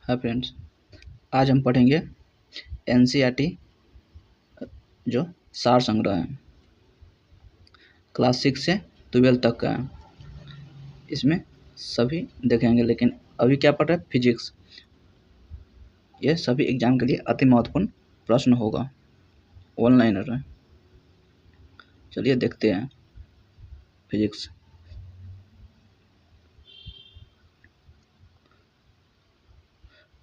Hi friends, आज हम पढ़ेंगे एनसीईआरटी जो सार संग्रह है, क्लास 6 से 12 तक का है। इसमें सभी देखेंगे, लेकिन अभी क्या पढ़ रहे हैं? फिजिक्स। ये सभी एग्जाम के लिए अति महत्वपूर्ण प्रश्न होगा, ऑनलाइनर है। चलिए देखते हैं फिजिक्स।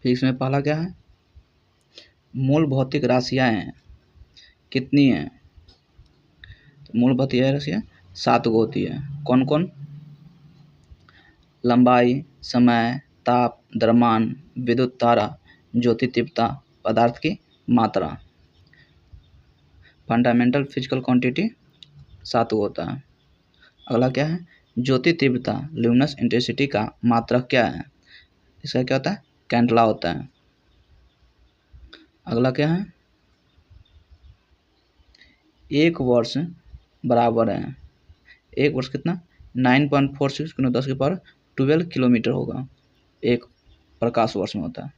फिजिक्स में पहला क्या है? मूल भौतिक राशियाँ हैं, कितनी हैं? तो मूल भौतिक राशियाँ 7 गो होती है। कौन कौन? लंबाई, समय, ताप, द्रव्यमान, विद्युत धारा, ज्योति तीव्रता, पदार्थ की मात्रा। फंडामेंटल फिजिकल क्वांटिटी 7 गो होता है। अगला क्या है? ज्योति तीव्रता, ल्यूमिनस इंटेंसिटी का मात्रक क्या है? इसका क्या होता है? कैंडला होता है। अगला क्या है? एक वर्ष बराबर है, एक वर्ष कितना? 9.46 × 10⁻12 किलोमीटर होगा, एक प्रकाश वर्ष में होता है।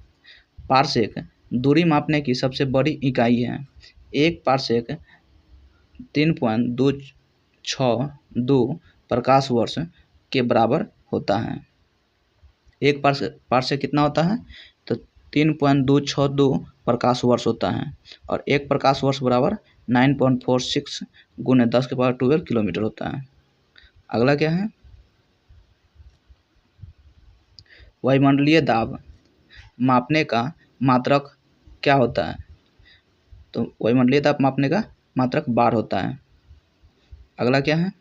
पारसेक दूरी मापने की सबसे बड़ी इकाई है। एक पारसेक 3.262 प्रकाश वर्ष के बराबर होता है। एक पारसेक कितना होता है? तो 3.262 प्रकाश वर्ष होता है, और एक प्रकाश वर्ष बराबर 9.46 × 10⁻12 किलोमीटर होता है। अगला क्या है? वायुमंडलीय दाब मापने का मात्रक क्या होता है? तो वायुमंडलीय दाब मापने का मात्रक बार होता है। अगला क्या है?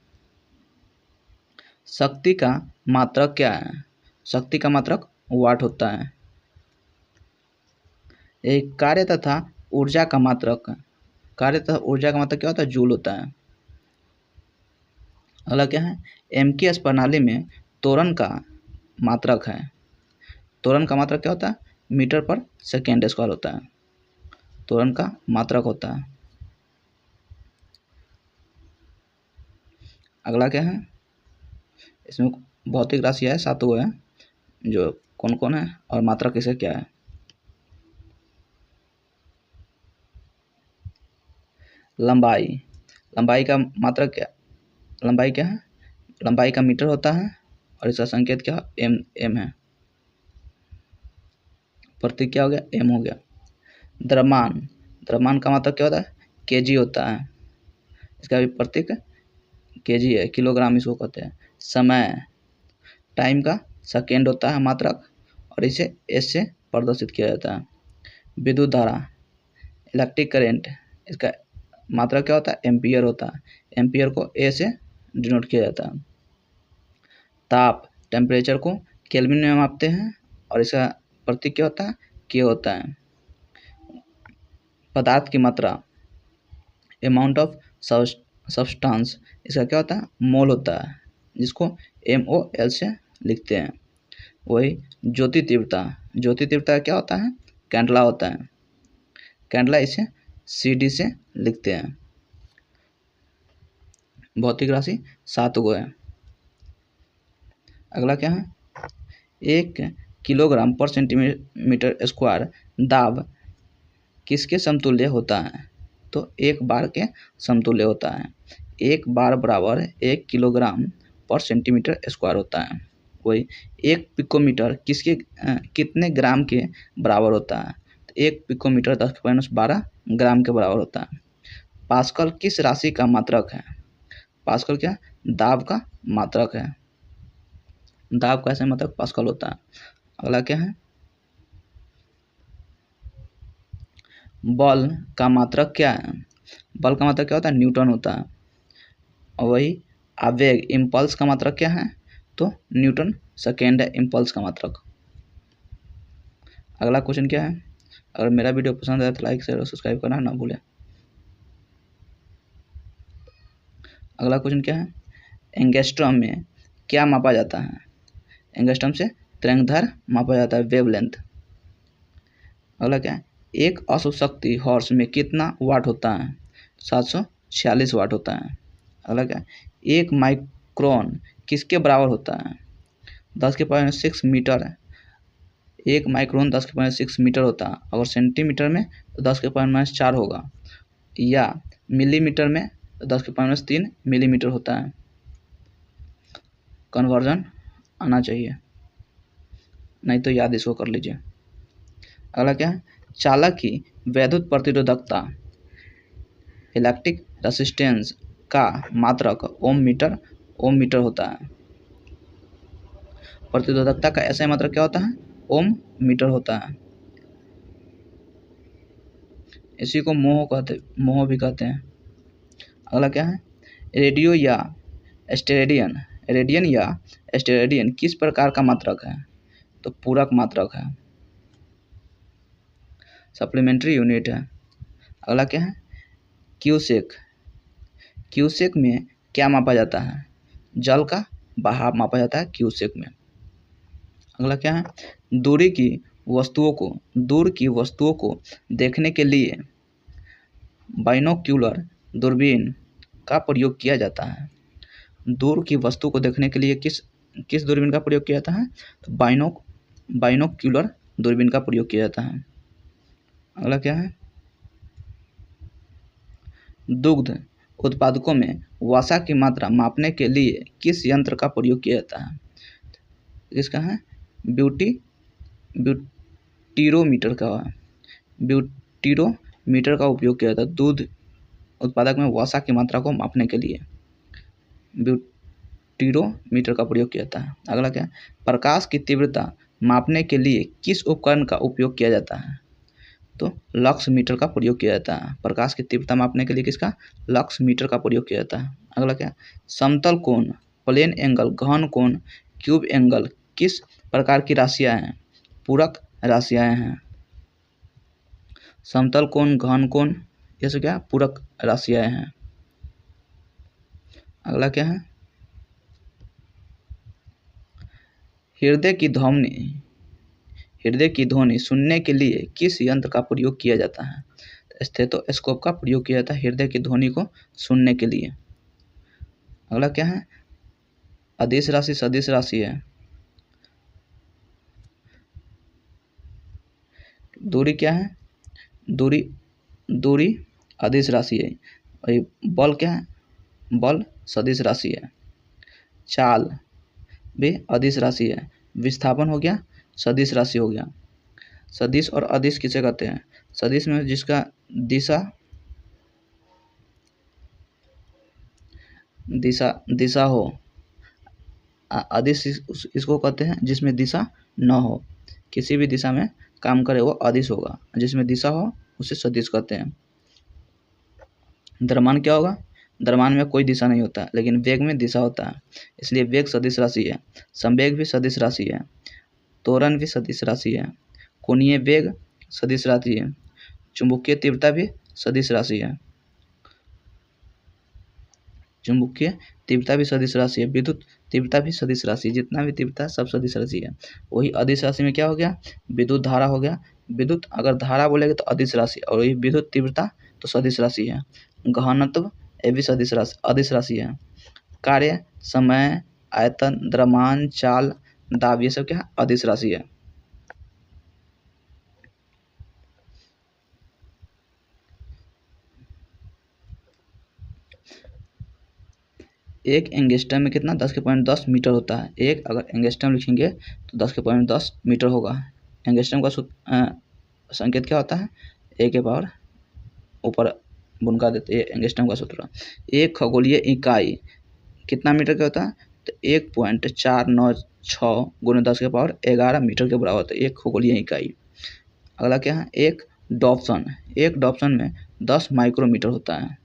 शक्ति का मात्रक क्या है? शक्ति का मात्रक वाट होता है। एक कार्य तथा ऊर्जा का मात्रक, कार्य तथा ऊर्जा का मात्रक क्या होता है? जूल होता है। अगला क्या है? एमकेएस प्रणाली में त्वरण का मात्रक है। त्वरण का मात्रक क्या होता है? मीटर पर सेकेंड स्क्वायर होता है, त्वरण का मात्रक होता है। अगला क्या है? इसमें भौतिक राशि है, 7 गो है, जो कौन कौन है और मात्रक इसका क्या है? लंबाई, लंबाई का मात्रक क्या? लंबाई क्या है? लंबाई का मीटर होता है, और इसका संकेत क्या? एम है। प्रतीक क्या हो गया? एम हो गया। द्रव्यमान, द्रव्यमान का मात्रक क्या होता है? केजी होता है, इसका भी प्रतीक केजी है, किलोग्राम इसको कहते हैं। समय, टाइम का सेकेंड होता है मात्रक, और इसे एस से प्रदर्शित किया जाता है। विद्युत धारा, इलेक्ट्रिक करंट, इसका मात्रक क्या होता है? एम्पियर होता है, एम्पियर को ए से डिनोट किया जाता है। ताप, टेम्परेचर को केल्विन में मापते हैं, और इसका प्रतीक क्या होता है? के होता है। पदार्थ की मात्रा, अमाउंट ऑफ सब्सटेंस, इसका क्या होता है? मोल होता है, जिसको MOL से लिखते हैं। वही ज्योति तीव्रता, ज्योति तीव्रता क्या होता है? कैंडला होता है, कैंडला इसे CD से लिखते हैं। भौतिक राशि 7 गो है। अगला क्या है? 1 किलोग्राम पर सेंटीमीटर स्क्वायर दाब किसके समतुल्य होता है? तो एक बार के समतुल्य होता है। एक बार बराबर 1 किलोग्राम पर सेंटीमीटर स्क्वायर होता है। वही 1 पिकोमीटर कितने ग्राम के बराबर होता है? तो 1 पिकोमीटर 10⁻12 ग्राम के बराबर होता है। पास्कल किस राशि का मात्रक है? पास्कल क्या? दाब का मात्रक है, दाब का ऐसा मात्रक पास्कल होता है। अगला क्या है? बल का मात्रक क्या है? बल का मात्रक क्या होता है? न्यूटन होता है। और वही आवेग, इम्पल्स का मात्रक क्या है? तो न्यूटन सेकेंड है इम्पल्स का मात्रक। अगला क्वेश्चन क्या है? अगर मेरा वीडियो पसंद आए तो लाइक शेयर और सब्सक्राइब करना ना भूलें। अगला क्वेश्चन क्या है? एंगस्ट्रॉम में क्या मापा जाता है? एंगस्ट्रॉम से तरंगदैर्घ्य मापा जाता है, वेवलेंथ। अगला क्या है? एक अशुभ शक्ति हॉर्स में कितना वाट होता है? 746 वाट होता है। अगला क्या है? एक माइक्रोन किसके बराबर होता है? 10⁻6 मीटर। 1 माइक्रोन 10⁻⁶ मीटर होता है। अगर सेंटीमीटर में तो 10⁻⁴ होगा, या मिलीमीटर में तो 10⁻³ मिलीमीटर होता है। कन्वर्जन आना चाहिए, नहीं तो याद इसको कर लीजिए। अगला क्या है, चालक की वैद्युत प्रतिरोधकता इलेक्ट्रिक रेसिस्टेंस का मात्रक ओम मीटर होता है। प्रतिरोधकता का ऐसा मात्रक क्या होता है, ओम मीटर होता है। इसी को मोह भी कहते हैं। अगला क्या है, रेडियन या स्टेरेडियन किस प्रकार का मात्रक है, तो पूरक मात्रक है, सप्लीमेंट्री यूनिट है। अगला क्या है, क्यूसेक में क्या मापा जाता है, जल का बहाव मापा जाता है क्यूसेक में। अगला क्या है, दूर की वस्तुओं को देखने के लिए बाइनोक्यूलर दूरबीन का प्रयोग किया जाता है। दूर की वस्तु को देखने के लिए किस दूरबीन का प्रयोग किया जाता है, तो बाइनोक्यूलर दूरबीन का प्रयोग किया जाता है। अगला क्या है, दुग्ध उत्पादकों में वसा की मात्रा मापने के लिए किस यंत्र का प्रयोग किया जाता है, इसका है ब्यूटीरोमीटर का उपयोग किया जाता है दूध उत्पादक में वसा की मात्रा को मापने के लिए ब्यूटीरोमीटर का प्रयोग किया जाता है। अगला क्या है, प्रकाश की तीव्रता मापने के लिए किस उपकरण का उपयोग किया जाता है, तो लक्स मीटर का प्रयोग किया जाता है। प्रकाश की तीव्रता मापने के लिए किसका, लक्स मीटर का प्रयोग किया जाता है। अगला क्या, समतल कोण, प्लेन एंगल, घन कोण, क्यूब एंगल किस प्रकार की राशियां हैं, पूरक राशियां हैं। समतल कोण, घन कोण, ये सब क्या, पूरक राशियां हैं। अगला क्या है, हृदय की ध्वनि सुनने के लिए किस यंत्र का प्रयोग किया जाता है, स्टेथोस्कोप का प्रयोग किया जाता है हृदय की ध्वनि को सुनने के लिए। अगला क्या है, अदिश राशि सदिश राशि है। दूरी क्या है, दूरी अदिश राशि है। और बल क्या है, बल सदिश राशि है। चाल भी अदिश राशि है। विस्थापन हो गया, सदिश राशि हो गया। सदिश और अदिश किसे कहते हैं, सदिश में जिसका दिशा हो, अदिश इसको कहते हैं जिसमें दिशा न हो, किसी भी दिशा में काम करे वो अदिश होगा, जिसमें दिशा हो उसे सदिश कहते हैं। द्रव्यमान क्या होगा, द्रव्यमान में कोई दिशा नहीं होता, लेकिन वेग में दिशा होता है, इसलिए वेग सदिश राशि है। संवेग भी सदिश राशि है, त्वरण भी सदिश राशि है, कोणीय वेग सदिश राशि है, चुंबकीय तीव्रता भी सदिश राशि है, चुंबकीय तीव्रता भी सदिश राशि है, विद्युत तीव्रता भी सदिश राशि है, जितना भी तीव्रता सब सदिश राशि है। वही अदिश राशि में क्या हो गया, विद्युत धारा हो गया। विद्युत अगर धारा बोलेंगे तो अदिश राशि, और वही विद्युत तीव्रता तो सदिश राशि है। घनत्व ये भी अदिश राशि है। कार्य, समय, आयतन, द्रव्यमान, चाल, दाब, ये सब क्या अदिश राशि है। एक एंगस्ट्रम में कितना, 10⁻10 मीटर होता है। एक अगर एंगस्ट्रम लिखेंगे तो 10⁻10 मीटर होगा। एंगस्ट्रम का संकेत क्या होता है, ए के पावर ऊपर बुनका देते हैं, एंगस्ट्रम का सूत्र। एक खगोलीय इकाई कितना मीटर का होता है, तो 1.496 × 10⁻11 मीटर के बराबर होता है एक खगोलीय इकाई। अगला क्या है, एक डॉप्सन में 10 माइक्रोमीटर होता है।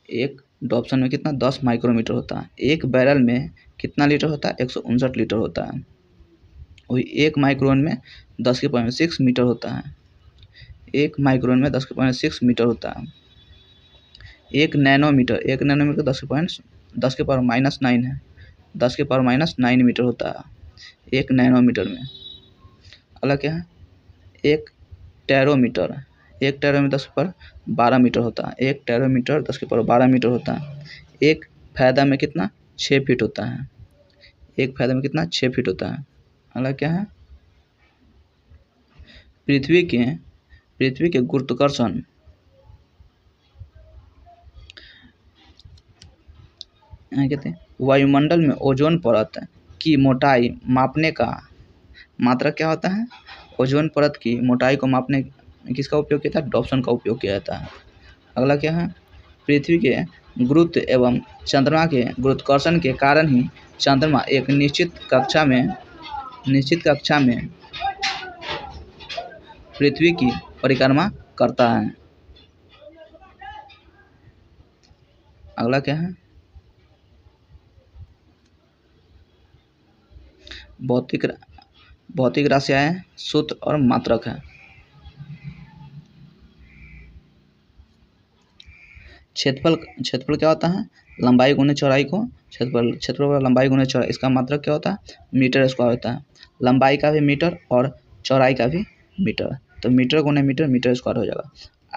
एक डॉप्सन में कितना, 10 माइक्रोमीटर होता है। एक बैरल में कितना लीटर होता है, 159 लीटर होता है। वही एक माइक्रोन में 10⁻6 मीटर होता है। एक माइक्रोन में 10⁻6 मीटर होता है। एक नैनोमीटर 10⁻9 है, 10⁻9 मीटर होता है एक नैनोमीटर में। अगला क्या है, एक टेरोमीटर 10⁻12 मीटर होता है। एक टेरोमीटर 10⁻12 मीटर होता है। एक फायदा में कितना, 6 फीट होता है। एक फायदा में कितना, 6 फीट होता है। अगला क्या है, पृथ्वी के गुरुत्वाकर्षण कहते हैं वायुमंडल में ओजोन परत की मोटाई मापने का मात्रक क्या होता है? ओजोन परत की मोटाई को मापने किसका उपयोग किया जाता है? डॉप्सन का उपयोग किया जाता है। अगला क्या है? पृथ्वी के गुरुत्व एवं चंद्रमा के गुरुत्वाकर्षण के कारण ही चंद्रमा एक निश्चित कक्षा में पृथ्वी की परिक्रमा करता है। अगला क्या है? भौतिक राशियां सूत्र और मात्रक है। क्षेत्रफल क्या होता है? लंबाई गुने चौड़ाई को क्षेत्रफल लंबाई गुने चौड़ाई, इसका मात्रक क्या होता है? मीटर स्क्वायर होता है। लंबाई का भी मीटर और चौड़ाई का भी मीटर, तो मीटर गुने मीटर मीटर स्क्वायर हो जाएगा।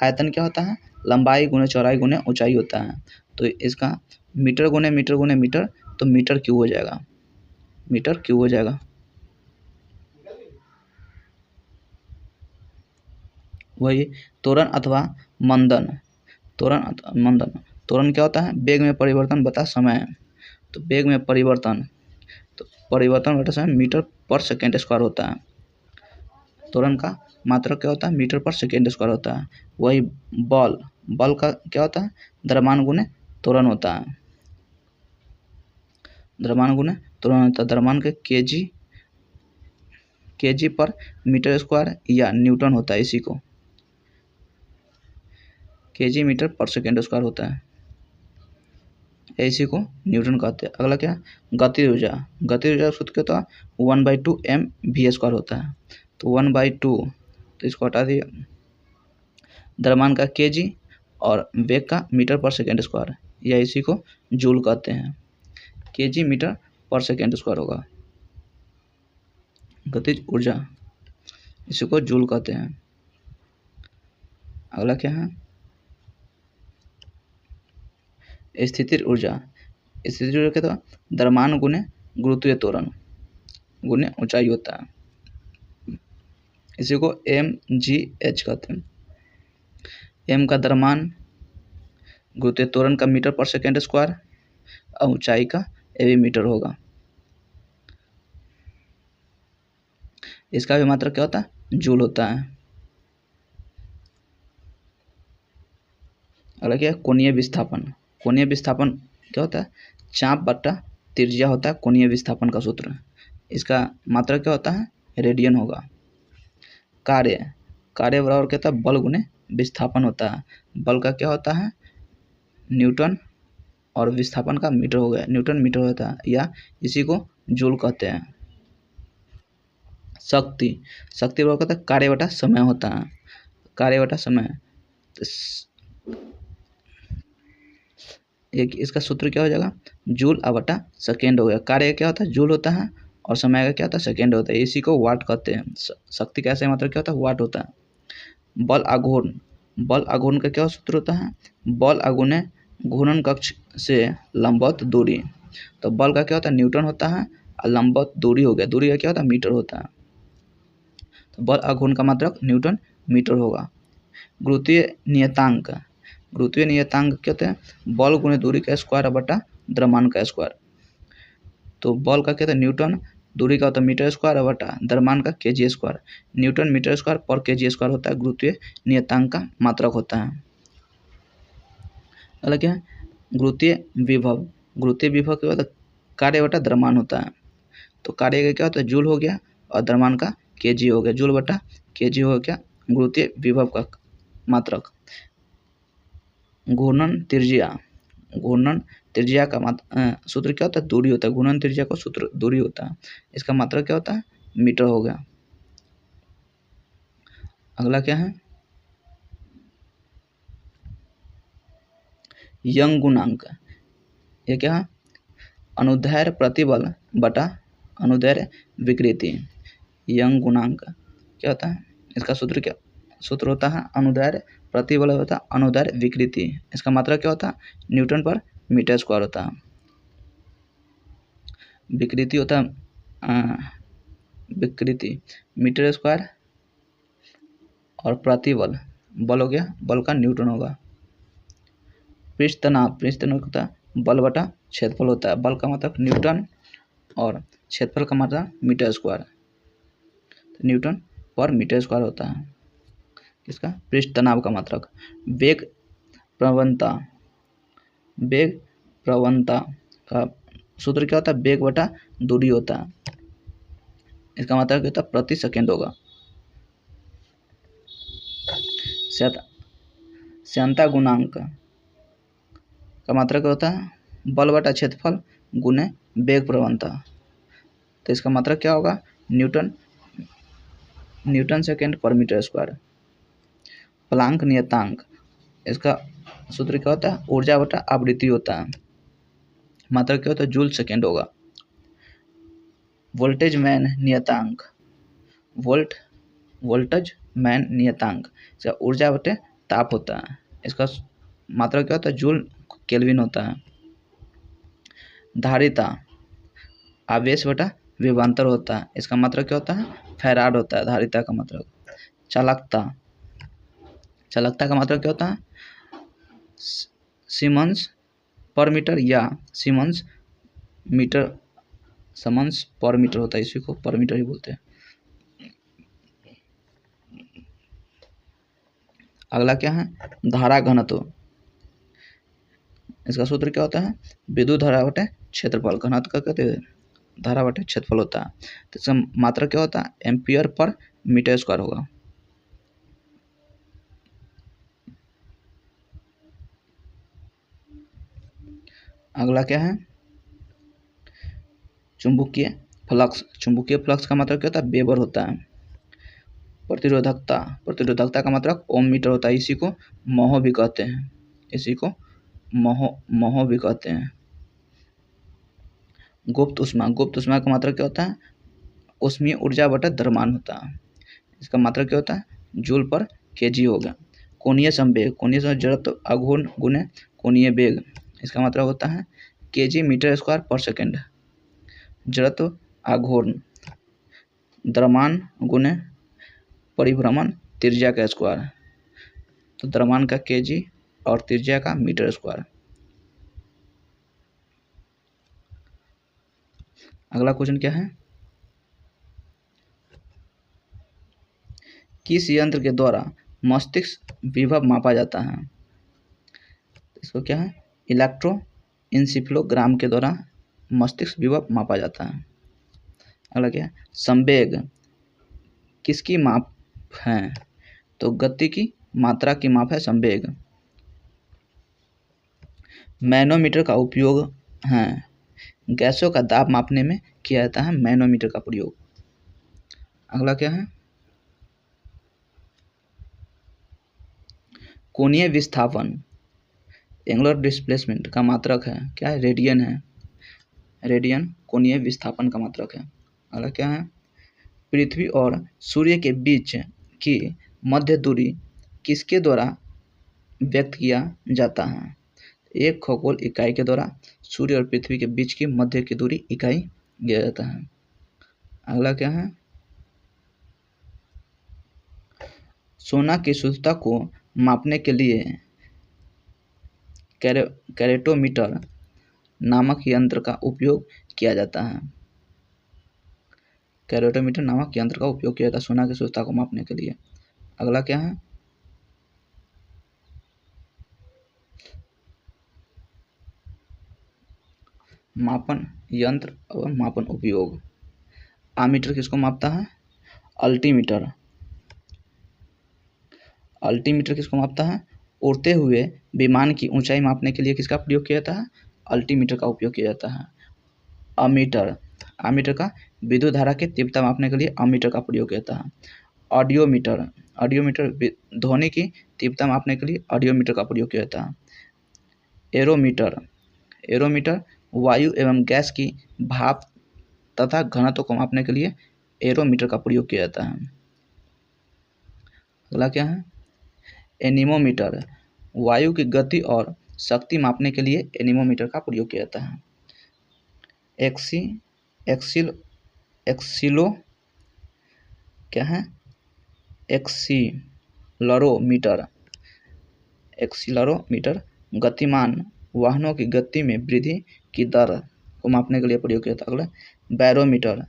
आयतन क्या होता है? लंबाई गुने चौड़ाई गुने ऊंचाई होता है, तो इसका मीटर गुने मीटर, तो मीटर क्यूब हो जाएगा, मीटर क्यूब हो जाएगा। वही त्वरण अथवा मंदन, त्वरण क्या होता है? वेग में परिवर्तन बता समय, तो वेग में परिवर्तन, तो परिवर्तन बटा समय मीटर पर सेकेंड स्क्वायर होता है। त्वरण का मात्रक क्या होता है? मीटर पर सेकेंड स्क्वायर होता है। वही बल का क्या होता है? द्रव्यमान गुने त्वरण होता है, द्रव्यमान गुने त्वरण होता है। द्रव्यमान के केजी पर मीटर स्क्वायर या न्यूटन होता है, इसी को केजी मीटर पर सेकेंड स्क्वायर होता है, इसी को न्यूटन कहते हैं। अगला क्या? गतिज ऊर्जा सूत्र क्या होता है? 1/2 mv² होता है, तो 1/2, तो इसको हटा दिए। द्रव्यमान का केजी और वेग का मीटर पर सेकेंड स्क्वायर, या इसी को जूल कहते हैं। केजी मीटर पर सेकेंड स्क्वायर होगा गतिज ऊर्जा, इसी को जूल कहते हैं। अगला क्या है? स्थितिज ऊर्जा क्या था? द्रव्यमान गुने गुरुत्वीय त्वरण गुने ऊंचाई होता है, इसी को mgh कहते हैं। m का द्रव्यमान, गुरुत्वीय त्वरण का मीटर पर सेकेंड स्क्वायर और ऊंचाई का एवी मीटर होगा। इसका भी मात्रक क्या होता है? जूल होता है। अगला क्या है? कोणीय विस्थापन क्या होता है? चाप बट्टा त्रिज्या होता है कोणीय विस्थापन का सूत्र। इसका मात्रक क्या होता है? रेडियन होगा। कार्य बराबर क्या होता है? बल गुने विस्थापन होता है। बल का क्या होता है? न्यूटन, और विस्थापन का मीटर हो गया, न्यूटन मीटर होता है, या इसी को जूल कहते हैं। शक्ति बराबर कहता है कार्य बटा समय होता है, कार्य बटा समय। एक इसका सूत्र क्या हो जाएगा? जूल बटा सेकेंड हो गया। कार्य क्या होता है? जूल होता है, और समय का क्या होता है? सेकेंड होता है, इसी को वाट कहते हैं। शक्ति का ऐसे मतलब क्या होता है? वाट होता है। बल आघूर्ण का क्या सूत्र होता है? बल आघूर्ण घूर्णन कक्ष से लंबवत दूरी, तो बल का क्या होता है? न्यूटन होता है, और लंबवत दूरी हो गया, दूरी का क्या होता है? मीटर होता है, तो बल आघूर्ण का मात्रक न्यूटन मीटर होगा। गुरुत्वीय नियतांक क्या होते हैं? बल गुणे दूरी का स्क्वायर बटा द्रव्यमान का स्क्वायर, तो बल का क्या होता है? न्यूटन, दूरी का होता है मीटर स्क्वायर बटा द्रव्यमान का kg square, newton metre square पर केजी स्क्वायर होता है, गुरुत्वीय नियतांक का मात्रक होता है। अलग क्या है? गुरुत्वीय विभव क्या होता है? कार्य बटा द्रव्यमान होता है, तो कार्य का क्या होता है? जूल हो गया, और द्रव्यमान का केजी हो गया, जूल बटा केजी हो गया गुरुत्वीय विभव का मात्रक। घूर्णन त्रिज्या का सूत्र क्या होता है? दूरी होता है। घूर्णन त्रिज्या का सूत्र दूरी होता है, इसका मात्रक क्या होता है? मीटर हो गया। अगला क्या है? यंग गुणांक, ये क्या है? अनुदैर्ध्य प्रतिबल बटा अनुदैर्ध्य विकृति। यंग गुणांक क्या होता है? इसका सूत्र होता है अनुदैर्ध्य प्रतिबल होता है अनुदैर्ध्य विकृति, इसका मात्रक क्या होता है? न्यूटन पर मीटर स्क्वायर होता है। विकृति होता है विकृति मीटर स्क्वायर और प्रतिबल, बल हो गया, बल का न्यूटन होगा। पृष्ठ तनाव होता है बल बटा क्षेत्रफल होता है, बल का मतलब न्यूटन और क्षेत्रफल का मतलब मीटर स्क्वायर, तो न्यूटन पर मीटर स्क्वायर होता है। इसका पृष्ठ तनाव का मात्रक। वेग प्रवणता, वेग प्रवणता का सूत्र क्या होता है, वेग बटा दूरी होता है। इसका मतलब क्या होता है, प्रति सेकंड होगा। श्यानता गुणांक का मात्रक क्या होता है, बल बटा क्षेत्रफल गुने वेग प्रवणता, तो इसका मात्रक क्या होगा, न्यूटन सेकेंड पर मीटर स्क्वायर। प्लांक नियतांक, इसका सूत्र क्या होता है, ऊर्जा बटा आवृत्ति होता है, मात्रक क्या होता है, जूल सेकेंड होगा। वोल्टेज मैन नियतांक, वोल्टेज मैन नियतांक, इसका ऊर्जा बटे ताप होता है, इसका मात्रक क्या होता है, जूल केल्विन होता है। धारिता आवेश बटा विभवांतर होता है, इसका मात्रक क्या होता है, फैराड होता है धारिता का मात्रक। चालकता का मात्रक क्या होता है, सीमेंस पर मीटर या सीमेंस पर मीटर होता है, इसी को पर मीटर ही बोलते हैं। अगला क्या है, धारा घनत्व, इसका सूत्र क्या होता है, विद्युत धारा बटे क्षेत्रफल, घनत्व का कहते हैं धारा बटे क्षेत्रफल होता है, तो इसका मात्रक क्या होता है, एम्पियर पर मीटर स्क्वायर होगा। अगला क्या है, चुंबकीय फ्लक्स का मतलब क्या होता है, वेबर होता है। प्रतिरोधकता का मतलब ओम मीटर होता है, इसी को महो भी कहते हैं, महो भी कहते हैं। गुप्त ऊष्मा का मतलब क्या होता है, ऊष्मीय ऊर्जा बटा द्रव्यमान होता है, इसका मतलब क्या होता है, जूल पर केजी होगा। कोणीय संवेग जड़त्व आघूर्ण गुने कोणीय वेग, इसका मतलब होता है केजी मीटर स्क्वायर पर सेकंड। जड़त्व आघूर्ण द्रव्यमान गुने परिभ्रमण त्रिज्या का स्क्वायर, तो द्रव्यमान का केजी और त्रिज्या का मीटर स्क्वायर। अगला क्वेश्चन क्या है, किस यंत्र के द्वारा मस्तिष्क विभव मापा जाता है, इसको क्या है, इलेक्ट्रोइंसिफ्लोग्राम के द्वारा मस्तिष्क विभव मापा जाता है। अगला क्या है, संवेग किसकी माप है, तो गति की मात्रा की माप है संवेग। मैनोमीटर का उपयोग है, गैसों का दाब मापने में किया जाता है मैनोमीटर का प्रयोग। अगला क्या है, कोणीय विस्थापन एंगुलर डिस्प्लेसमेंट का मात्रक है, क्या है, रेडियन है, रेडियन कोणीय विस्थापन का मात्रक है। अगला क्या है, पृथ्वी और सूर्य के बीच की मध्य दूरी किसके द्वारा व्यक्त किया जाता है, एक खगोल इकाई के द्वारा सूर्य और पृथ्वी के बीच की मध्य की दूरी इकाई दिया जाता है। अगला क्या है, सोना की शुद्धता को मापने के लिए कैरेटोमीटर नामक यंत्र का उपयोग किया जाता है, कैरेटोमीटर नामक यंत्र का उपयोग किया जाता है सोना की शुद्धता को मापने के लिए। अगला क्या है, मापन यंत्र और मापन उपयोग। आमीटर किसको मापता है, अल्टीमीटर किसको मापता है, उड़ते हुए विमान की ऊंचाई मापने के लिए किसका प्रयोग किया जाता है, अल्टीमीटर का उपयोग किया जाता है। अमीटर का विद्युत धारा की तीव्रता मापने के लिए अमीटर का प्रयोग किया जाता है। ऑडियोमीटर ध्वनि की तीव्रता मापने के लिए ऑडियोमीटर का प्रयोग किया जाता है। एरोमीटर वायु एवं गैस की भाप तथा घनत्व को मापने के लिए एरोमीटर का प्रयोग किया जाता है। अगला क्या है, एनीमोमीटर वायु की गति और शक्ति मापने के लिए एनीमोमीटर का प्रयोग किया जाता है। एक्सिलो क्या है, एक्सीलरोमीटर गतिमान वाहनों की गति में वृद्धि की दर को मापने के लिए प्रयोग किया जाता है। अगला बैरोमीटर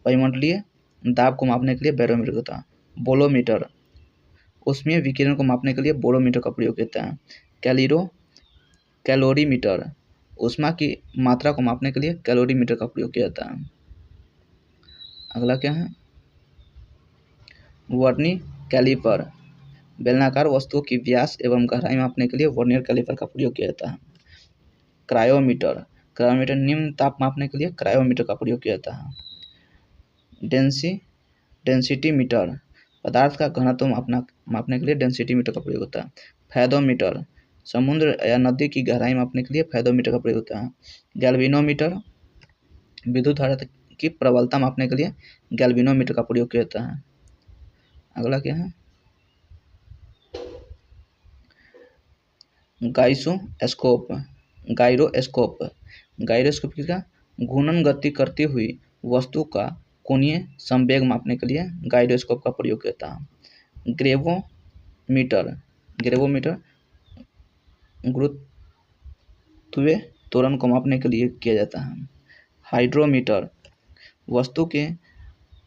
वायुमंडलीय दाब को मापने के लिए बैरोमीटर होता है। बोलोमीटर ऊष्मीय विकिरण को मापने के लिए बोरोमीटर का प्रयोग किया जाता है। कैलोरीमीटर ऊष्मा की मात्रा को मापने के लिए कैलोरीमीटर का प्रयोग किया जाता है। अगला क्या है, वर्नी कैलिपर बेलनाकार वस्तुओं की व्यास एवं गहराई मापने के लिए वर्नियर कैलिपर का प्रयोग किया जाता है। क्रायोमीटर निम्न ताप मापने के लिए क्रायोमीटर का प्रयोग किया जाता है। डेंसिटी मीटर पदार्थ का घनत्व मापने के लिए डेंसिटी मीटर का प्रयोग होता है। फैदोमीटर समुद्र या नदी की गहराई मापने के लिए फैदोमीटर का प्रयोग होता है। गैल्वेनोमीटर विद्युत धारा की प्रबलता मापने के लिए गैल्वेनोमीटर का प्रयोग किया जाता है। अगला क्या है, गायरोस्कोप का घूर्णन गति करती हुई वस्तु का कोणीय संवेग मापने के लिए गायरोस्कोप का प्रयोग किया जाता है। ग्रेवोमीटर गुरुत्वीय त्वरण को मापने के लिए किया जाता है। हाइड्रोमीटर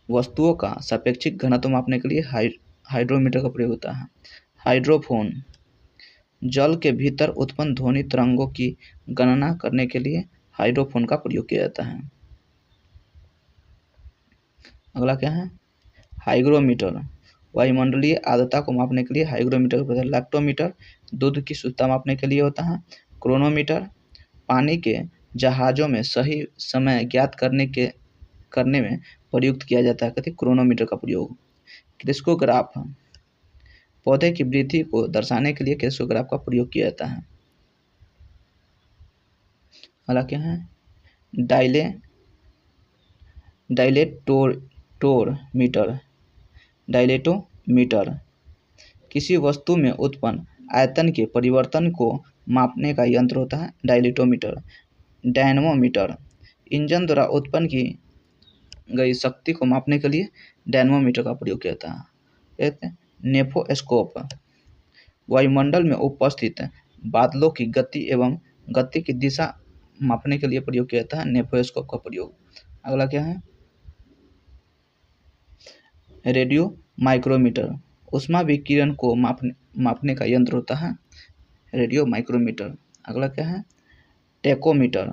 वस्तुओं का सापेक्षिक घनत्व मापने के लिए हाइड्रोमीटर का प्रयोग होता है। हाइड्रोफोन जल के भीतर उत्पन्न ध्वनि तरंगों की गणना करने के लिए हाइड्रोफोन का प्रयोग किया जाता है। अगला क्या है, हाइग्रोमीटर वायुमंडलीय आर्द्रता को मापने के लिए हाइग्रोमीटर का प्रयोग। लैक्टोमीटर दूध की शुद्धता मापने के लिए होता है। क्रोनोमीटर पानी के जहाजों में सही समय ज्ञात करने में प्रयुक्त किया जाता है। कहते क्रोनोमीटर का प्रयोग। क्रिस्कोग्राफ पौधे की वृद्धि को दर्शाने के लिए क्रिस्कोग्राफ का प्रयोग किया जाता है। अगला क्या है, डायलेटोमीटर किसी वस्तु में उत्पन्न आयतन के परिवर्तन को मापने का यंत्र होता है। डायलेटोमीटर। डायनमोमीटर इंजन द्वारा उत्पन्न की गई शक्ति को मापने के लिए डायनमोमीटर का प्रयोग किया जाता है। नेफोस्कोप वायुमंडल में उपस्थित बादलों की गति एवं गति की दिशा मापने के लिए प्रयोग किया जाता है। नेफोस्कोप का प्रयोग। अगला क्या है, रेडियो माइक्रोमीटर ऊष्मा विकिरण को मापने का यंत्र होता है। Radio micrometer. अगला क्या है, टेकोमीटर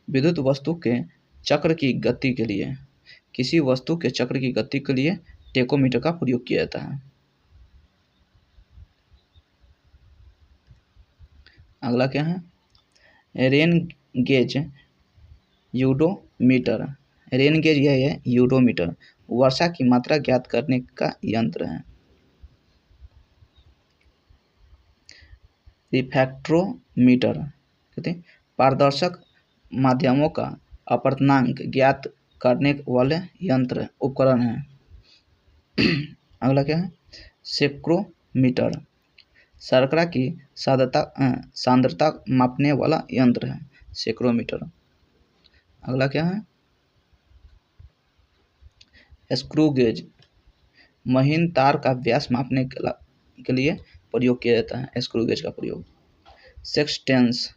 विद्युत वस्तु के चक्र की गति के लिए किसी वस्तु के चक्र की गति के लिए टेकोमीटर का प्रयोग किया जाता है। अगला क्या है, rain gauge udometer. Rain gauge यह है यूडोमीटर वर्षा की मात्रा ज्ञात करने का यंत्र है। रिफ्रैक्ट्रोमीटर कहते हैं पारदर्शक माध्यमों का अपवर्तनांक ज्ञात करने वाले यंत्र उपकरण है। अगला क्या है, सेक्रोमीटर शर्करा की सांद्रता मापने वाला यंत्र है। सेक्रोमीटर। अगला क्या है, स्क्रू गेज महीन तार का व्यास मापने के लिए प्रयोग किया जाता है। स्क्रू गेज का प्रयोग। सेक्सटेंस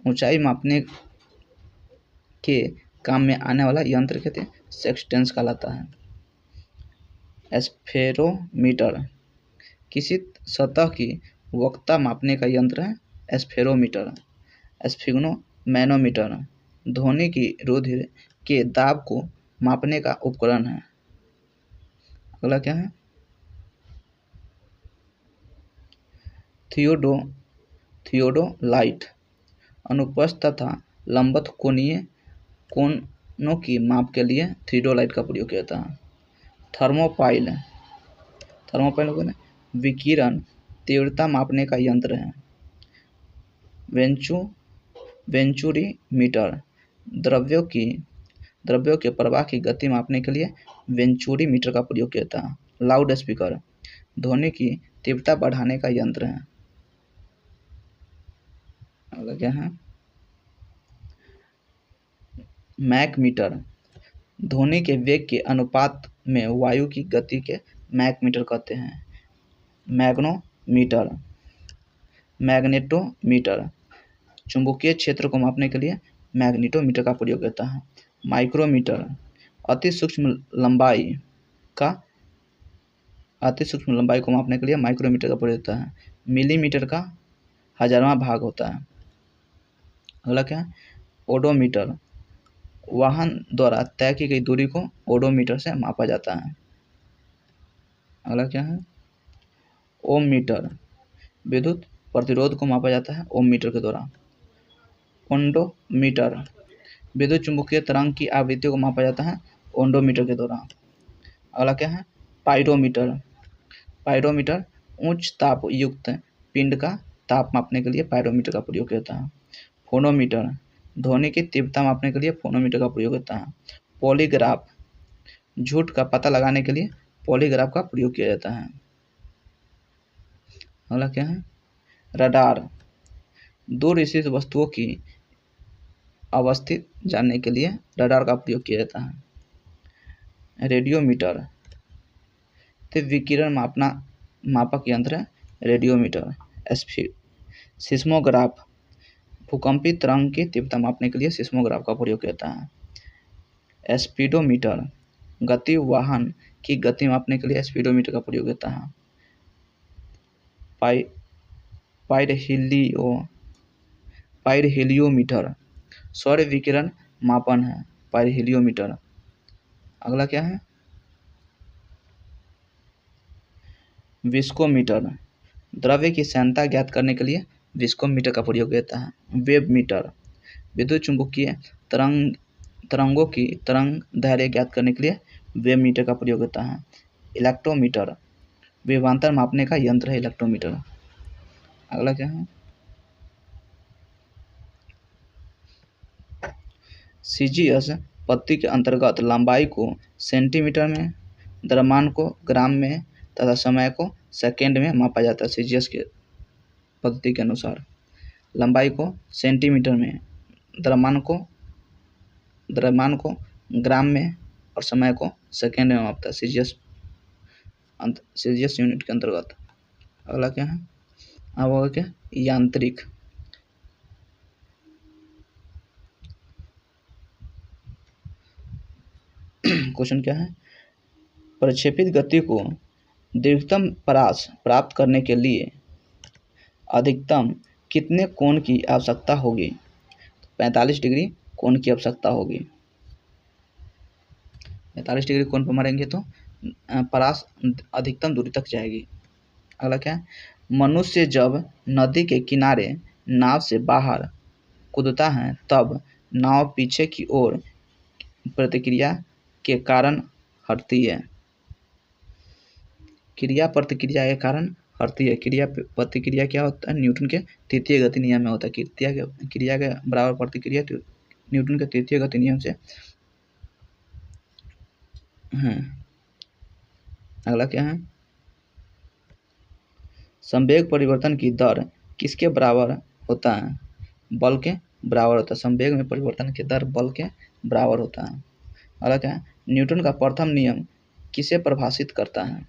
ऊंचाई मापने के काम में आने वाला यंत्र कहते हैं सेक्सटेंस कहलाता है। स्फेरोमीटर किसी सतह की वक्रता मापने का यंत्र है स्फेरोमीटर। स्फिग्नोमैनोमीटर ध्वनि की रुधिर के दाब को मापने का उपकरण है। अगला क्या है, थियोडोलाइट अनुप्रस्थ तथा लंबवत कोणों की माप के लिए थियोडोलाइट का प्रयोग किया जाता है। थर्मोपाइल विकिरण तीव्रता मापने का यंत्र है। वेंचुरीमीटर द्रव्यों के प्रवाह की गति मापने के लिए वेंचुरीमीटर का प्रयोग किया जाता है। लाउड स्पीकर ध्वनि की तीव्रता बढ़ाने का यंत्र है। अगला क्या है, मैक मीटर ध्वनि के वेग के अनुपात में वायु की गति के मैक मीटर कहते हैं। मैग्नोमीटर, मैग्नेटोमीटर, चुंबकीय क्षेत्र को मापने के लिए मैग्नेटोमीटर का प्रयोग होता है। माइक्रोमीटर, अति सूक्ष्म लंबाई को मापने के लिए माइक्रोमीटर का प्रयोग होता है। मिलीमीटर का 1000वां भाग होता है। अगला क्या है? ओडोमीटर, वाहन द्वारा तय की गई दूरी को ओडोमीटर से मापा जाता है। अगला क्या है? ओम मीटर, विद्युत प्रतिरोध को मापा जाता है ओम मीटर के द्वारा। ओंडोमीटर, विद्युत चुंबकीय तरंग की आवृत्ति को मापा जाता है ओंडोमीटर के द्वारा। अगला क्या है? पाइरोमीटर, पाइरोमीटर उच्च ताप युक्त पिंड का ताप मापने के लिए पाइरोमीटर का प्रयोग होता है। फोनोमीटर, ध्वनि की तीव्रता मापने के लिए फोनोमीटर का प्रयोग होता है। पॉलीग्राफ, झूठ का पता लगाने के लिए पॉलीग्राफ का प्रयोग किया जाता है। अगला क्या है? रडार, दूर स्थित वस्तुओं की अवस्थित जानने के लिए रडार का प्रयोग किया जाता है। रेडियोमीटर, तीव्र विकिरण मापक यंत्र है रेडियोमीटर। सिस्मोग्राफ, भूकंपी तरंग की तीव्रता मापने के लिए सिस्मोग्राफ का प्रयोग किया जाता है। स्पीडोमीटर, गति वाहन की गति मापने के लिए स्पीडोमीटर का प्रयोग होता है। पाइरहेलियोमीटर, सौर विकिरण मापन है पाइरहेलियोमीटर। अगला क्या है? विस्कोमीटर, द्रव्य की सांद्रता ज्ञात करने के लिए विस्कोमीटर का प्रयोग होता है। वेव मीटर, विद्युत चुंबकीय तरंगों की तरंग दैर्घ्य ज्ञात करने के लिए वेव मीटर का प्रयोग होता है। इलेक्ट्रोमीटर, विभवांतर मापने का यंत्र है इलेक्ट्रोमीटर। अगला क्या है? सीजीएस पद्धति के अंतर्गत लंबाई को सेंटीमीटर में, द्रव्यमान को ग्राम में तथा समय को सेकेंड में मापा जाता है। सीजीएस के पद्धति के अनुसार लंबाई को सेंटीमीटर में, द्रव्यमान को ग्राम में और समय को सेकेंड में मापता है सीजीएस यूनिट के अंतर्गत। अगला क्या है? अब होगा क्या? यांत्रिक, क्वेश्चन क्या है? प्रक्षेपित गति को दीर्घतम परास प्राप्त करने के लिए अधिकतम कितने कोण की आवश्यकता होगी? 45 डिग्री कोण की आवश्यकता होगी। 45 डिग्री कोण पर मारेंगे तो परास अधिकतम दूरी तक जाएगी। अगला क्या है? मनुष्य जब नदी के किनारे नाव से बाहर कूदता है तब नाव पीछे की ओर प्रतिक्रिया के कारण हटती है। क्रिया प्रतिक्रिया के कारण हटती है। क्रिया प्रतिक्रिया क्या होता है? न्यूटन के तृतीय गति नियम में होता है। क्रिया के बराबर प्रतिक्रिया न्यूटन के तृतीय गति नियम से है। अगला क्या है? संवेग परिवर्तन की दर किसके बराबर होता है? बल के बराबर होता है। संवेग में परिवर्तन की दर बल के बराबर होता है। अगला क्या है? न्यूटन का प्रथम नियम किसे परिभाषित करता है?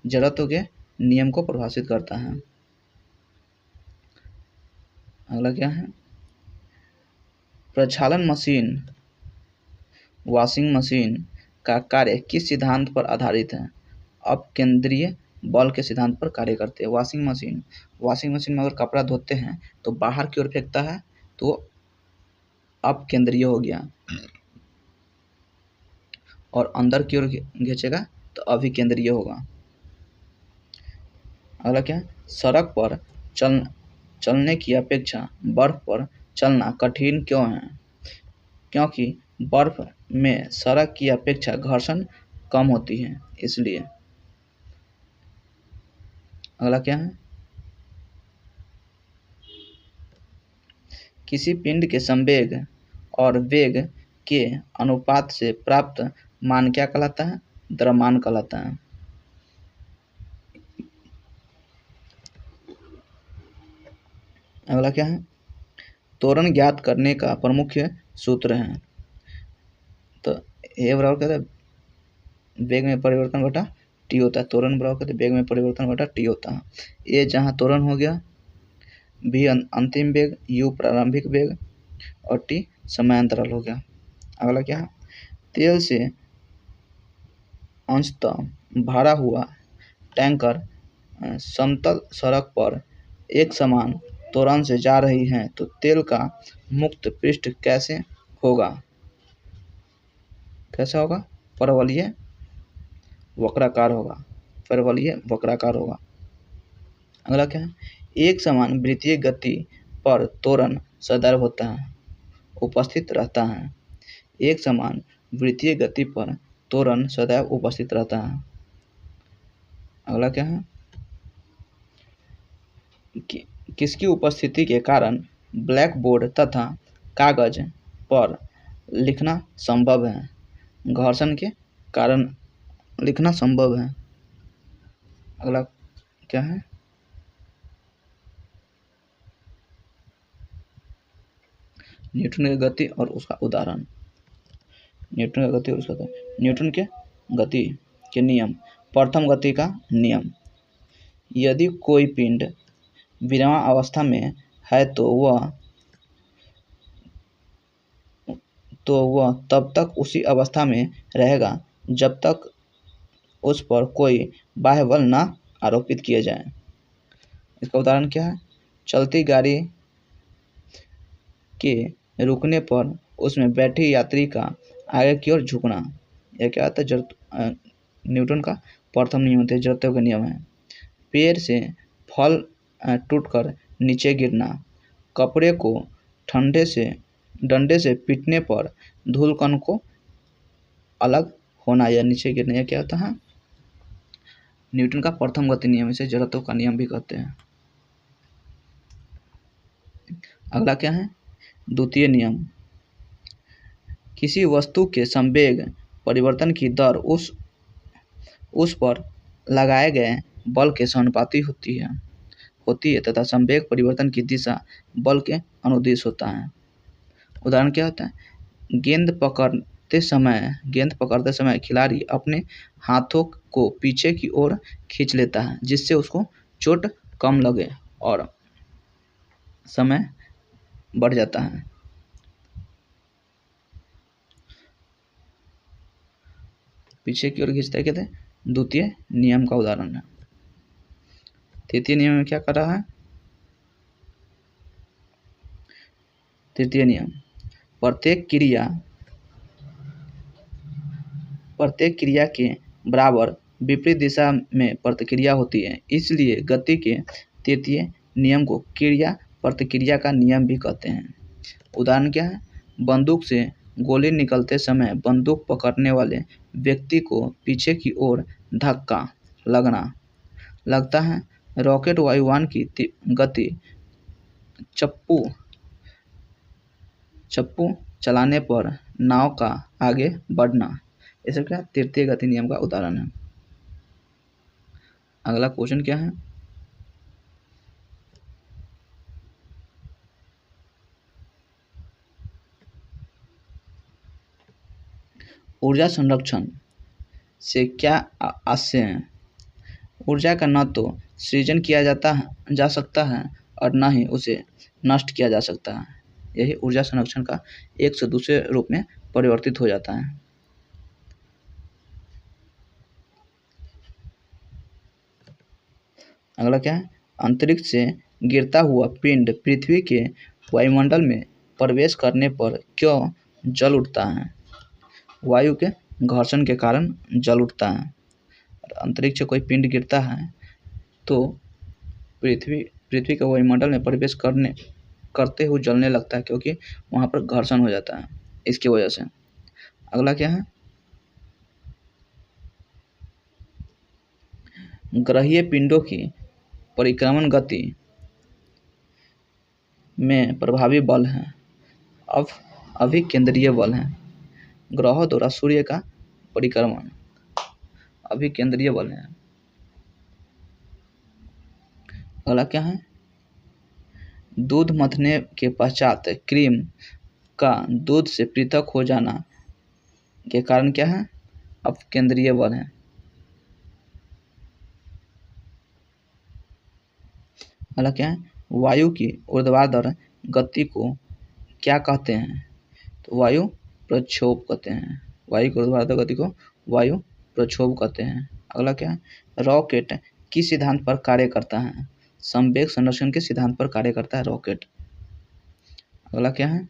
जड़त्व के नियम को परिभाषित करता है। अगला क्या है? प्रक्षालन मशीन, वॉशिंग मशीन का कार्य किस सिद्धांत पर आधारित है? अपकेंद्रीय बल के सिद्धांत पर कार्य करते हैं। वॉशिंग मशीन में अगर कपड़ा धोते हैं तो बाहर की ओर फेंकता है तो अपकेंद्रीय हो गया, और अंदर की ओर खींचेगा तो अभिकेंद्रीय होगा। अगला क्या है? सड़क पर चलने की अपेक्षा बर्फ पर चलना कठिन क्यों है? क्योंकि बर्फ में सड़क की अपेक्षा घर्षण कम होती है, इसलिए। अगला क्या है? किसी पिंड के संवेग और वेग के अनुपात से प्राप्त मान क्या कहलाता है? द्रव्यमान कहलाता है। अगला क्या है? त्वरण ज्ञात करने का प्रमुख सूत्र है। तो ए बराबर कहता है वेग में परिवर्तन बटा टी होता है। त्वरण बराबर कहते वेग में परिवर्तन बटा टी होता है। ए जहाँ त्वरण हो गया, बी अंतिम वेग, यू प्रारंभिक वेग और टी समयांतराल हो गया। अगला क्या है, तेल से अंशतः भरा हुआ टैंकर समतल सड़क पर एक समान त्वरण से जा रही है तो तेल का मुक्त पृष्ठ कैसे होगा? कैसा होगा? परवलयीय वक्राकार होगा। परवलयीय वक्राकार होगा। अगला क्या है, एक समान वृत्तीय गति पर त्वरण सदैव होता है, उपस्थित रहता है। एक समान वृत्तीय गति पर त्वरण सदैव उपस्थित रहता है। अगला क्या है, किसकी उपस्थिति के कारण ब्लैक बोर्ड तथा कागज पर लिखना संभव है? घर्षण के कारण लिखना संभव है। अगला क्या है, न्यूटन की गति और उसका उदाहरण। न्यूटन की गति और उसका उदाहरण। न्यूटन के गति के नियम। प्रथम गति का नियम, यदि कोई पिंड विराम अवस्था में है तो वह तब तक उसी अवस्था में रहेगा जब तक उस पर कोई बाह्य बल न आरोपित किया जाए। इसका उदाहरण क्या है, चलती गाड़ी के रुकने पर उसमें बैठे यात्री का आगे की ओर झुकना। यह क्या आता है, न्यूटन का प्रथम नियम होता है, जड़त्व का नियम है। पेड़ से फल टूटकर नीचे गिरना। कपड़े को डंडे से पीटने पर धूलकण को अलग होना या नीचे गिरना। यह क्या होता है, न्यूटन का प्रथम गति नियम, इसे जड़त्व का नियम भी कहते हैं। अगला क्या है, द्वितीय नियम। किसी वस्तु के संवेग परिवर्तन की दर उस पर लगाए गए बल के समानुपाती होती है तथा संवेग परिवर्तन की दिशा बल के अनुदिश होता है। उदाहरण क्या होता है, गेंद पकड़ते समय खिलाड़ी अपने हाथों को पीछे की ओर खींच लेता है जिससे उसको चोट कम लगे और समय बढ़ जाता है। पीछे की ओर खींचता है, कहते हैं द्वितीय नियम का उदाहरण है। तृतीय नियम में क्या कर रहा है, तृतीय नियम, प्रत्येक क्रिया के बराबर विपरीत दिशा में प्रतिक्रिया होती है, इसलिए गति के तृतीय नियम को क्रिया प्रतिक्रिया का नियम भी कहते हैं। उदाहरण क्या है, बंदूक से गोली निकलते समय बंदूक पकड़ने वाले व्यक्ति को पीछे की ओर धक्का लगता है। रॉकेट वायुयान की गति चप्पू चलाने पर नाव का आगे बढ़ना, ये सब क्या तृतीय गति नियम का उदाहरण है। अगला क्वेश्चन क्या है, ऊर्जा संरक्षण से क्या आशय है? ऊर्जा का न तो सृजन किया जा सकता है और न ही उसे नष्ट किया जा सकता है। यही ऊर्जा संरक्षण का एक से दूसरे रूप में परिवर्तित हो जाता है। अगला क्या है, अंतरिक्ष से गिरता हुआ पिंड पृथ्वी के वायुमंडल में प्रवेश करने पर क्यों जल उठता है? वायु के घर्षण के कारण जल उठता है। अंतरिक्ष से कोई पिंड गिरता है तो पृथ्वी के वायुमंडल में प्रवेश करते हुए जलने लगता है, क्योंकि वहाँ पर घर्षण हो जाता है इसकी वजह से। अगला क्या है, ग्रहीय पिंडों की परिक्रमण गति में प्रभावी बल है अभिकेंद्रीय बल है। ग्रहों द्वारा सूर्य का परिक्रमण अभिकेंद्रीय बल है। अगला क्या है, दूध मथने के पश्चात क्रीम का दूध से पृथक हो जाना के कारण क्या है, अपकेंद्रीय बल है। अगला क्या है, वायु की ऊर्ध्वाधर गति को क्या कहते हैं? तो वायु प्रक्षोभ कहते हैं। वायु की ऊर्ध्वाधर गति को वायु प्रक्षोभ कहते हैं। अगला क्या है, रॉकेट किस सिद्धांत पर कार्य करता है? संवेग संरक्षण के सिद्धांत पर कार्य करता है रॉकेट। अगला क्या है,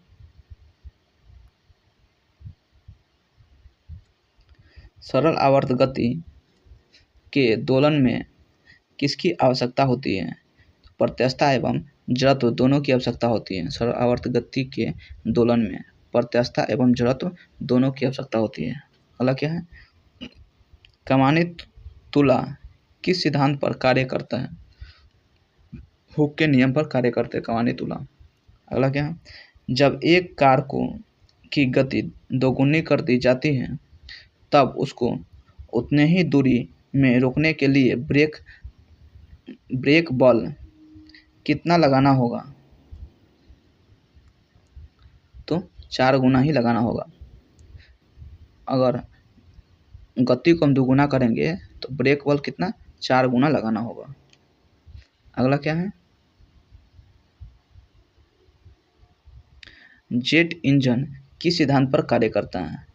सरल आवर्त गति के दोलन में किसकी आवश्यकता होती है? प्रत्यस्थता एवं जड़त्व दोनों की आवश्यकता होती है। सरल आवर्त गति के दोलन में प्रत्यस्थता एवं जड़त्व दोनों की आवश्यकता होती है। अगला क्या है, कमानी तुला किस सिद्धांत पर कार्य करता है? हुक के नियम पर कार्य करते हैं कमानी तुला। अगला क्या है, जब एक कार को की गति दोगुनी कर दी जाती है तब उसको उतने ही दूरी में रोकने के लिए ब्रेक बल कितना लगाना होगा? तो 4 गुना ही लगाना होगा। अगर गति को हम दोगुना करेंगे तो ब्रेक बल कितना? 4 गुना लगाना होगा। अगला क्या है, जेट इंजन किस सिद्धांत पर कार्य करता है?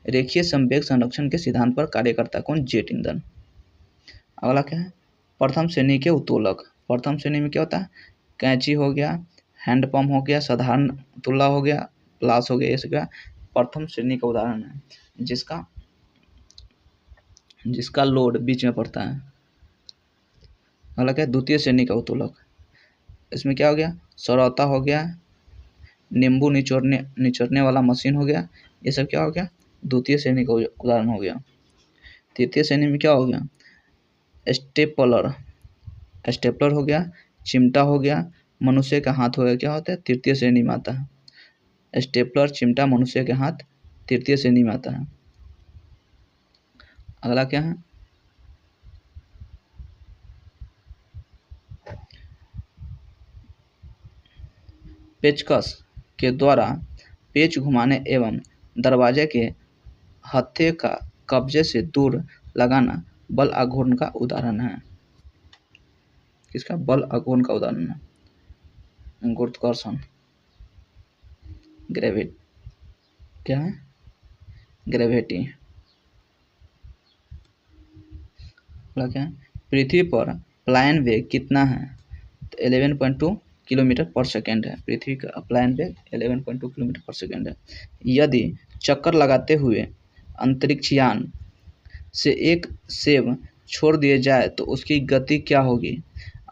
रेखीय संवेग संरक्षण के सिद्धांत पर कार्य करता है कौन? Jet engine. अगला क्या है, प्रथम श्रेणी के उत्तोलक। प्रथम श्रेणी में क्या होता है? कैंची हो गया, हैंडपंप हो गया, साधारण तुला हो गया, प्लास हो गया, ये सब क्या प्रथम श्रेणी का उदाहरण है जिसका लोड बीच में पड़ता है। अगला क्या है, द्वितीय श्रेणी का उत्तोलक। इसमें क्या हो गया? सरौता हो गया, नींबू निचोड़ने वाला मशीन हो गया, ये सब क्या हो गया? द्वितीय श्रेणी का उदाहरण हो गया। तृतीय श्रेणी में क्या हो गया? स्टेपलर हो गया, चिमटा हो गया, मनुष्य का हाथ हो गया, क्या होता है? तृतीय श्रेणी में आता है। स्टेपलर, चिमटा, मनुष्य के हाथ तृतीय श्रेणी में आता है। अगला क्या है, पेचकस के द्वारा पेच घुमाने एवं दरवाजे के हत्थे का कब्जे से दूर लगाना बल आघूर्ण का उदाहरण है। किसका? बल आघूर्ण का उदाहरण है। गुरुत्वाकर्षण, ग्रेविटी, क्या है? ग्रेविटी। क्या है, पृथ्वी पर प्लायन वेग कितना है? तो 11.2 किलोमीटर पर सेकेंड है। पृथ्वी का प्लायन वेग 11.2 किलोमीटर पर सेकेंड है। यदि चक्कर लगाते हुए अंतरिक्षयान से एक सेब छोड़ दिए जाए तो उसकी गति क्या होगी?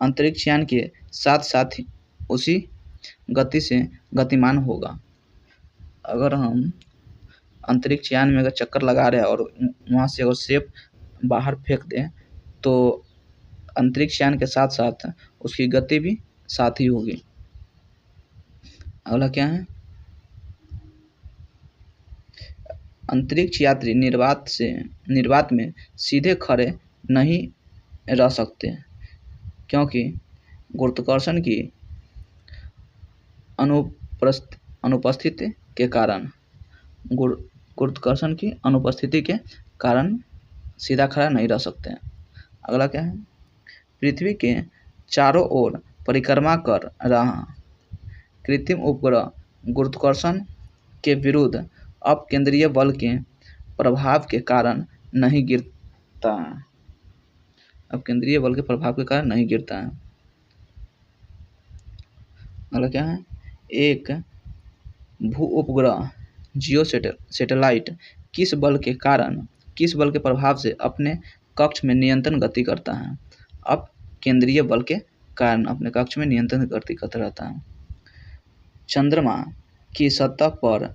अंतरिक्षयान के साथ साथ उसी गति से गतिमान होगा। अगर हम अंतरिक्षयान में अगर चक्कर लगा रहे हैं और वहाँ से अगर सेब बाहर फेंक दें तो अंतरिक्षयान के साथ साथ उसकी गति भी साथ ही होगी। अगला क्या है, अंतरिक्ष यात्री निर्वात में सीधे खड़े नहीं रह सकते क्योंकि गुरुत्वाकर्षण की अनुपस्थिति के कारण सीधा खड़ा नहीं रह सकते हैं। अगला क्या है, पृथ्वी के चारों ओर परिक्रमा कर रहा कृत्रिम उपग्रह गुरुत्वाकर्षण के विरुद्ध अपकेंद्रीय बल के प्रभाव के कारण नहीं गिरता है। अपकेंद्रीय बल के प्रभाव के कारण नहीं गिरता है। अगला क्या है, एक भू उपग्रह जियो सैटेलाइट किस बल के प्रभाव से अपने कक्ष में नियंत्रण गति करता है? अब केंद्रीय बल के कारण अपने कक्ष में नियंत्रण गति करता रहता है। चंद्रमा की सतह पर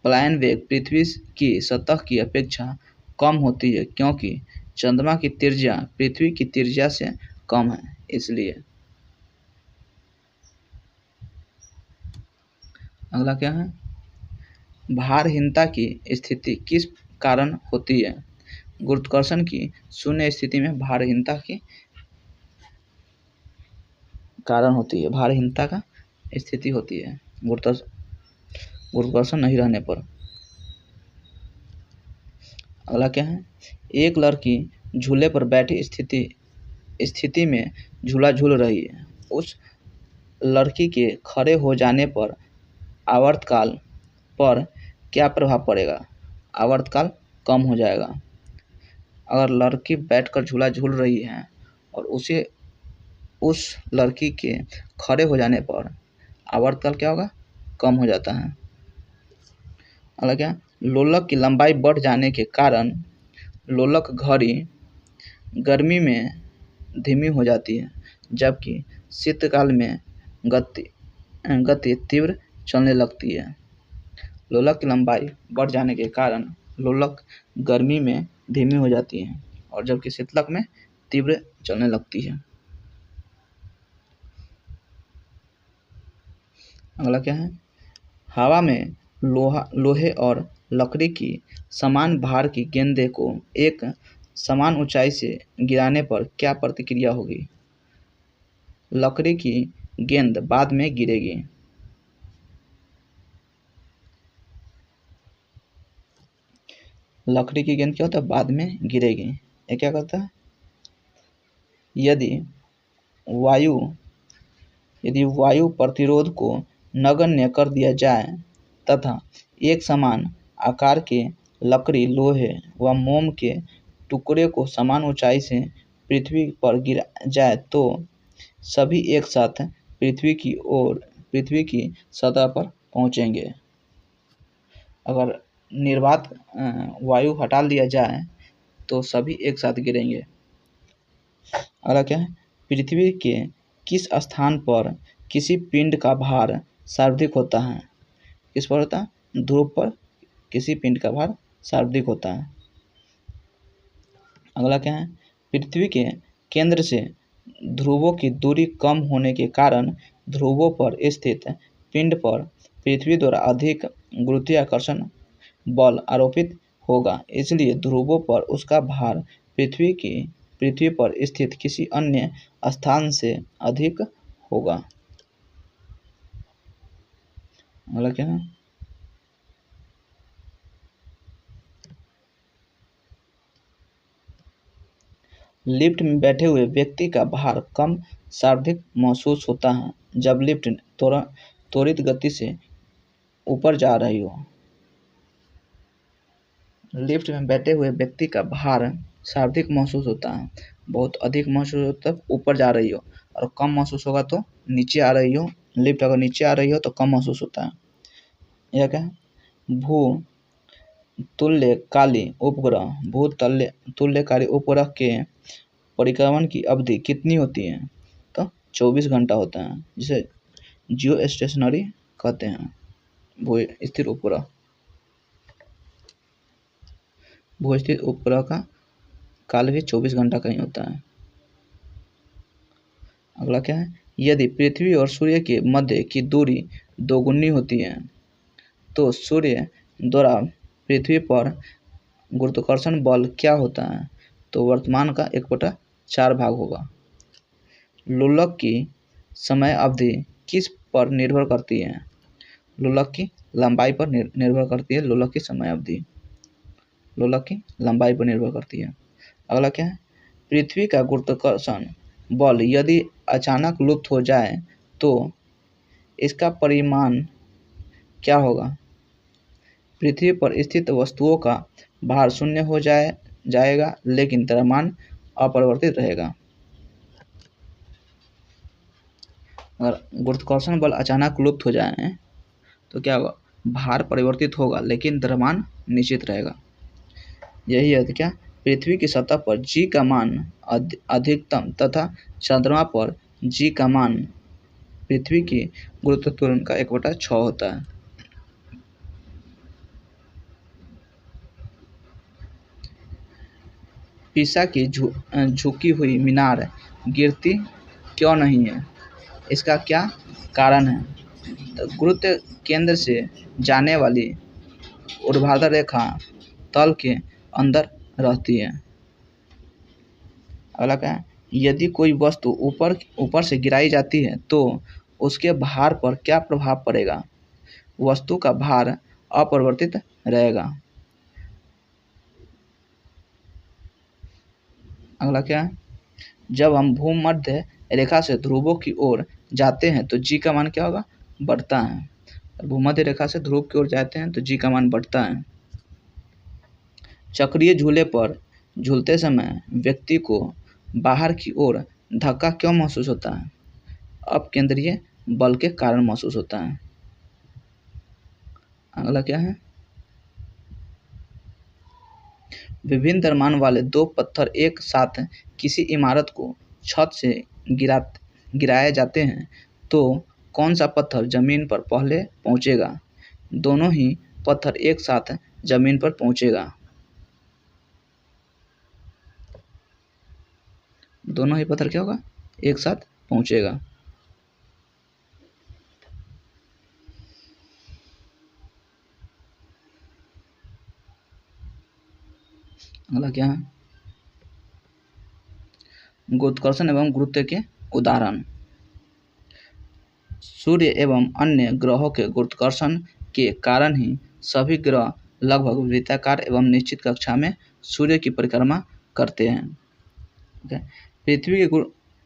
प्लायन वेग पृथ्वी की सतह की अपेक्षा कम होती है क्योंकि चंद्रमा की त्रिज्या पृथ्वी की त्रिज्या से कम है, इसलिए। अगला क्या है, भारहीनता की स्थिति किस कारण होती है? गुरुत्वाकर्षण की शून्य स्थिति में भारहीनता की कारण होती है। भारहीनता का स्थिति होती है गुरुत्वाकर्षण नहीं रहने पर। अगला क्या है, एक लड़की झूले पर बैठी स्थिति में झूला झूल रही है उस लड़की के खड़े हो जाने पर आवर्तकाल पर क्या प्रभाव पड़ेगा? आवर्तकाल कम हो जाएगा। अगर लड़की बैठकर झूला झूल रही है और उस लड़की के खड़े हो जाने पर आवर्तकाल क्या होगा? कम हो जाता है। अगला क्या? लोलक की लंबाई बढ़ जाने के कारण लोलक घड़ी गर्मी में धीमी हो जाती है, जबकि शीतकाल में गति तीव्र चलने लगती है। लोलक की लंबाई बढ़ जाने के कारण लोलक गर्मी में धीमी हो जाती है और जबकि शीतलक में तीव्र चलने लगती है। अगला क्या है? हवा में लोहे और लकड़ी की समान भार की गेंदे को एक समान ऊंचाई से गिराने पर क्या प्रतिक्रिया होगी? लकड़ी की गेंद बाद में गिरेगी। लकड़ी की गेंद क्या होता है? बाद में गिरेगी। ये क्या करता है? यदि वायु प्रतिरोध को नगण्य कर दिया जाए तथा एक समान आकार के लकड़ी, लोहे व मोम के टुकड़े को समान ऊंचाई से पृथ्वी पर गिरा जाए तो सभी एक साथ पृथ्वी की सतह पर पहुंचेंगे। अगर निर्वात वायु हटा दिया जाए तो सभी एक साथ गिरेंगे। अगला क्या है? पृथ्वी के किस स्थान पर किसी पिंड का भार सर्वाधिक होता है? किस पर होता है? ध्रुव पर किसी पिंड का भार सर्वाधिक होता है। अगला क्या है? पृथ्वी के केंद्र से ध्रुवों की दूरी कम होने के कारण ध्रुवों पर स्थित पिंड पर पृथ्वी द्वारा अधिक गुरुत्वाकर्षण बल आरोपित होगा, इसलिए ध्रुवों पर उसका भार पृथ्वी पर स्थित किसी अन्य स्थान से अधिक होगा। अगला क्या है? लिफ्ट में बैठे हुए व्यक्ति का भार कम सर्वाधिक महसूस होता है जब लिफ्ट त्वरित गति से ऊपर जा रही हो। लिफ्ट में बैठे हुए व्यक्ति का भार सर्वाधिक महसूस होता है, बहुत अधिक महसूस होता है ऊपर जा रही हो, और कम महसूस होगा तो नीचे आ रही हो। लिफ्ट अगर नीचे आ रही हो तो कम महसूस होता है। यह क्या है? भू तुल्यकाली उपग्रह के परिक्रमण की अवधि कितनी होती है? तो 24 घंटा होता है, जिसे जियो स्टेशनरी कहते हैं। भू स्थिर उपग्रह का काल भी 24 घंटा का ही होता है। अगला क्या है? यदि पृथ्वी और सूर्य के मध्य की दूरी दोगुनी होती है तो सूर्य द्वारा पृथ्वी पर गुरुत्वाकर्षण बल क्या होता है? तो वर्तमान का 1/4 भाग होगा। लोलक की समय अवधि किस पर निर्भर करती है? लोलक की लंबाई पर निर्भर करती है। लोलक की समय अवधि लोलक की लंबाई पर निर्भर करती है। अगला क्या है? पृथ्वी का गुरुत्वाकर्षण बल यदि अचानक लुप्त हो जाए तो इसका परिमाण क्या होगा? पृथ्वी पर स्थित वस्तुओं का भार शून्य हो जाएगा, लेकिन द्रव्यमान अपरिवर्तित रहेगा। अगर गुरुत्वाकर्षण बल अचानक लुप्त हो जाए तो क्या होगा? भार परिवर्तित होगा, लेकिन द्रव्यमान निश्चित रहेगा। यही है क्या? पृथ्वी की सतह पर जी का मान अधिकतम तथा चंद्रमा पर जी का मान पृथ्वी की गुरुत्वाकर्षण का 1/6 होता है। पीसा की झुकी हुई मीनार गिरती क्यों नहीं है? इसका क्या कारण है? तो गुरुत्व केंद्र से जाने वाली ऊर्ध्वाधर रेखा तल के अंदर रहती है। अगला क्या है? यदि कोई वस्तु ऊपर से गिराई जाती है तो उसके भार पर क्या प्रभाव पड़ेगा? वस्तु का भार अपरिवर्तित रहेगा। अगला क्या है? जब हम भूमध्य रेखा से ध्रुवों की ओर जाते हैं तो जी का मान क्या होगा, बढ़ता है। भूमध्य रेखा से ध्रुव की ओर जाते हैं तो जी का मान बढ़ता है। चक्रीय झूले पर झूलते समय व्यक्ति को बाहर की ओर धक्का क्यों महसूस होता है, अपकेंद्रीय बल के कारण महसूस होता है। अगला क्या है, विभिन्न द्रव्यमान वाले दो पत्थर एक साथ किसी इमारत को छत से गिराए जाते हैं तो कौन सा पत्थर जमीन पर पहले पहुंचेगा, दोनों ही पत्थर एक साथ जमीन पर पहुंचेगा, दोनों ही पत्थर क्या होगा, एक साथ पहुंचेगा। अगला क्या है, गुरुत्वाकर्षण एवं गुरुत्व के उदाहरण। सूर्य एवं अन्य ग्रहों के गुरुत्वाकर्षण के कारण ही सभी ग्रह लगभग वृत्ताकार एवं निश्चित कक्षा में सूर्य की परिक्रमा करते हैं। पृथ्वी के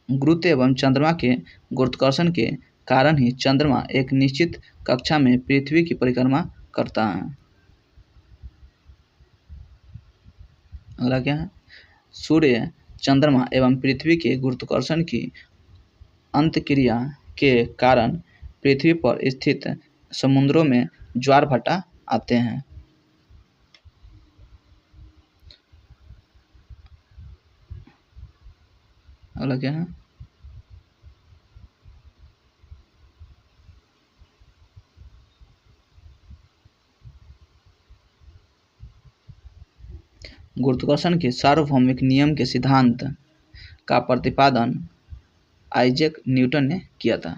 गुरुत्व एवं चंद्रमा के गुरुत्वाकर्षण के कारण ही चंद्रमा एक निश्चित कक्षा में पृथ्वी की परिक्रमा करता है। अगला क्या है, सूर्य, चंद्रमा एवं पृथ्वी के गुरुत्वाकर्षण की अंतःक्रिया के कारण पृथ्वी पर स्थित समुद्रों में ज्वार भाटा आते हैं। अगला क्या है, गुरुत्वाकर्षण के सार्वभौमिक नियम के सिद्धांत का प्रतिपादन आइजैक न्यूटन ने किया था।